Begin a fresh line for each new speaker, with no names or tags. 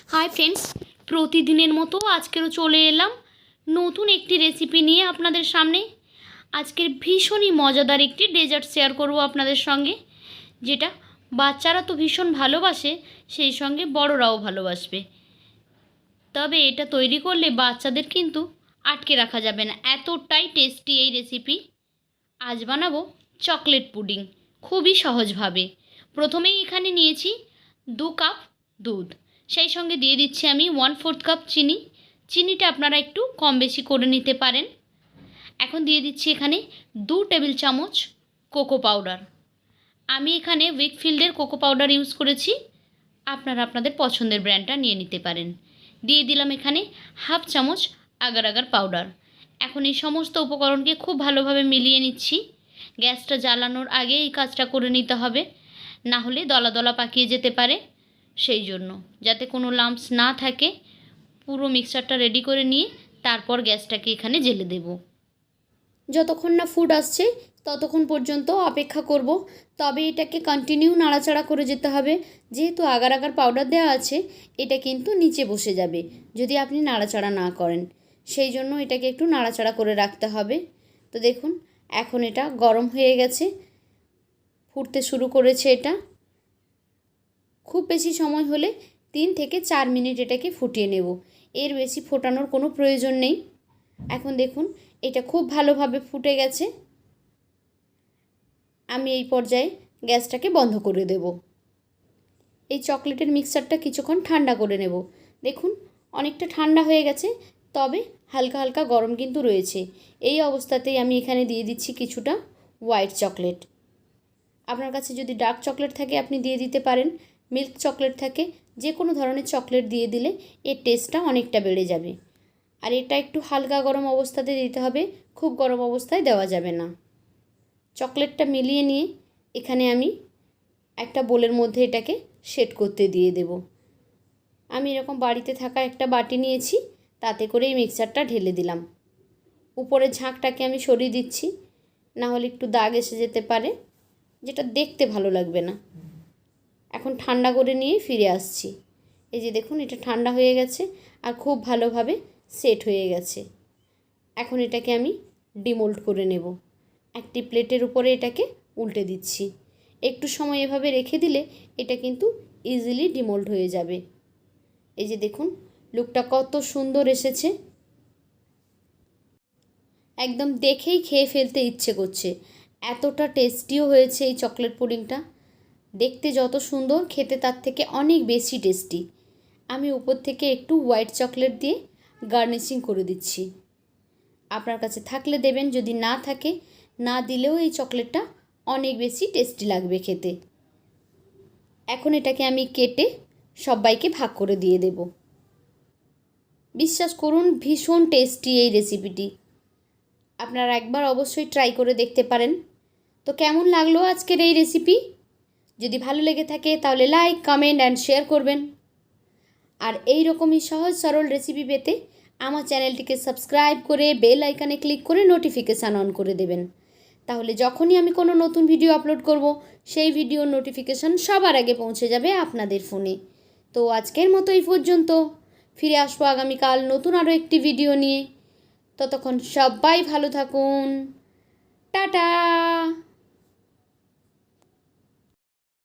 Hi friends, প্রতিদিনের মতো আজকেরও চলে এলাম নতুন একটি রেসিপি নিয়ে আপনাদের সামনে। আজকের ভীষণই মজাদার একটি ডেজার্ট শেয়ার করব আপনাদের সঙ্গে, যেটা বাচ্চারা তো ভীষণ ভালোবাসে, সেই সঙ্গে বড়রাও ভালোবাসবে। তবে এটা তৈরি করলে বাচ্চাদের কিন্তু আটকে রাখা যাবে না, এতটাই টেস্টি এই রেসিপি। আজ বানাবো চকলেট পুডিং, খুবই সহজভাবে। প্রথমেই এখানে নিয়েছি 2 কাপ দুধ, সেই সঙ্গে দিয়ে দিচ্ছি আমি 1/4 কাপ চিনি। চিনিটা আপনারা একটু কম বেশি করে নিতে পারেন। এখন দিয়ে দিচ্ছি এখানে 2 টেবিল চামচ কোকো পাউডার। আমি এখানে উইকফিল্ডের কোকো পাউডার ইউজ করেছি, আপনারা আপনাদের পছন্দের ব্র্যান্ডটা নিয়ে নিতে পারেন। দিয়ে দিলাম এখানে 1/2 চামচ আগার আগার পাউডার। এখন এই সমস্ত উপকরণকে খুব ভালোভাবে মিলিয়ে নিচ্ছি। গ্যাসটা জ্বালানোর আগে এই কাজটা করে নিতে হবে, না হলে দলা দলা পাকিয়ে যেতে পারে। সেই জন্য যাতে কোনো লাম্পস না থাকে, পুরো মিক্সচারটা রেডি করে নিয়ে তারপর গ্যাসটাকে এখানে জ্বেলে দেব। যতক্ষণ না ফুড আসছে ততক্ষণ পর্যন্ত অপেক্ষা করব। তবে এটাকে কন্টিনিউ নাড়াচাড়া করে যেতে হবে, যেহেতু আগার আগার পাউডার দেওয়া আছে, এটা কিন্তু নিচে বসে যাবে যদি আপনি নাড়াচাড়া না করেন। সেই জন্য এটাকে একটু নাড়াচাড়া করে রাখতে হবে। তো দেখুন, এখন এটা গরম হয়ে গেছে, ফুটতে শুরু করেছে। এটা খুব বেশি সময় হলে 3 থেকে 4 মিনিট এটাকে ফুটিয়ে নেব, এর বেশি ফোটানোর কোনো প্রয়োজন নেই। এখন দেখুন, এটা খুব ভালোভাবে ফুটে গেছে। আমি এই পর্যায়ে গ্যাসটাকে বন্ধ করে দেব। এই চকলেটের মিক্সচারটা কিছুক্ষণ ঠান্ডা করে নেব। দেখুন, অনেকটা ঠান্ডা হয়ে গেছে, তবে হালকা হালকা গরম কিন্তু রয়েছে। এই অবস্থাতেই আমি এখানে দিয়ে দিচ্ছি কিছুটা হোয়াইট চকলেট। আপনার কাছে যদি ডার্ক চকলেট থাকে আপনি দিয়ে দিতে পারেন, মিল্ক চকলেট থাকে, যে কোনো ধরনের চকলেট দিয়ে দিলে এর টেস্টটা অনেকটা বেড়ে যাবে। আর এটা একটু হালকা গরম অবস্থাতে দিতে হবে, খুব গরম অবস্থায় দেওয়া যাবে না। চকলেটটা মিলিয়ে নিয়ে এখানে আমি একটা বোলের মধ্যে এটাকে সেট করতে দিয়ে দেব। আমি এরকম বাড়িতে থাকা একটা বাটি নিয়েছি, তাতে করে এই মিক্সচারটা ঢেলে দিলাম। উপরের ঝাঁকটাকে আমি সরিয়ে দিচ্ছি, না হলে একটু দাগ এসে যেতে পারে, যেটা দেখতে ভালো লাগবে না। এখন ঠান্ডা করে নিয়ে ফিরে আসছি। এই যে দেখুন, এটা ঠান্ডা হয়ে গেছে আর খুব ভালোভাবে সেট হয়ে গেছে। এখন এটাকে আমি ডিমোল্ড করে নেব। একটি প্লেটের উপরে এটাকে উল্টে দিচ্ছি। একটু সময় এভাবে রেখে দিলে এটা কিন্তু ইজিলি ডিমোল্ড হয়ে যাবে। এই যে দেখুন, লুকটা কত সুন্দর এসেছে, একদম দেখেই খেয়ে ফেলতে ইচ্ছে করছে। এতটা টেস্টিও হয়েছে এই চকলেট পুডিংটা। দেখতে যত সুন্দর, খেতে তার থেকে অনেক বেশি টেস্টি। আমি উপর থেকে একটু হোয়াইট চকলেট দিয়ে গার্নিশিং করে দিচ্ছি। আপনার কাছে থাকলে দেবেন, যদি না থাকে না দিলেও এই চকলেটটা অনেক বেশি টেস্টি লাগবে খেতে। এখন এটাকে আমি কেটে সবাইকে ভাগ করে দিয়ে দেব। বিশ্বাস করুন, ভীষণ টেস্টি এই রেসিপিটি। আপনারা একবার অবশ্যই ট্রাই করে দেখতে পারেন। তো কেমন লাগলো আজকের এই রেসিপি? যদি ভালো লেগে থাকে তাহলে লাইক, কমেন্ট অ্যান্ড শেয়ার করবেন। আর এই রকমই সহজ সরল রেসিপি পেতে আমার চ্যানেলটিকে সাবস্ক্রাইব করে বেল আইকনে ক্লিক করে নোটিফিকেশান অন করে দেবেন। তাহলে যখনই আমি কোনো নতুন ভিডিও আপলোড করব, সেই ভিডিওর নোটিফিকেশান সবার আগে পৌঁছে যাবে আপনাদের ফোনে। তো আজকের মতো এই পর্যন্ত। ফিরে আসবো আগামীকাল নতুন আরও একটি ভিডিও নিয়ে। ততক্ষণ সবাই ভালো থাকুন। টাটা।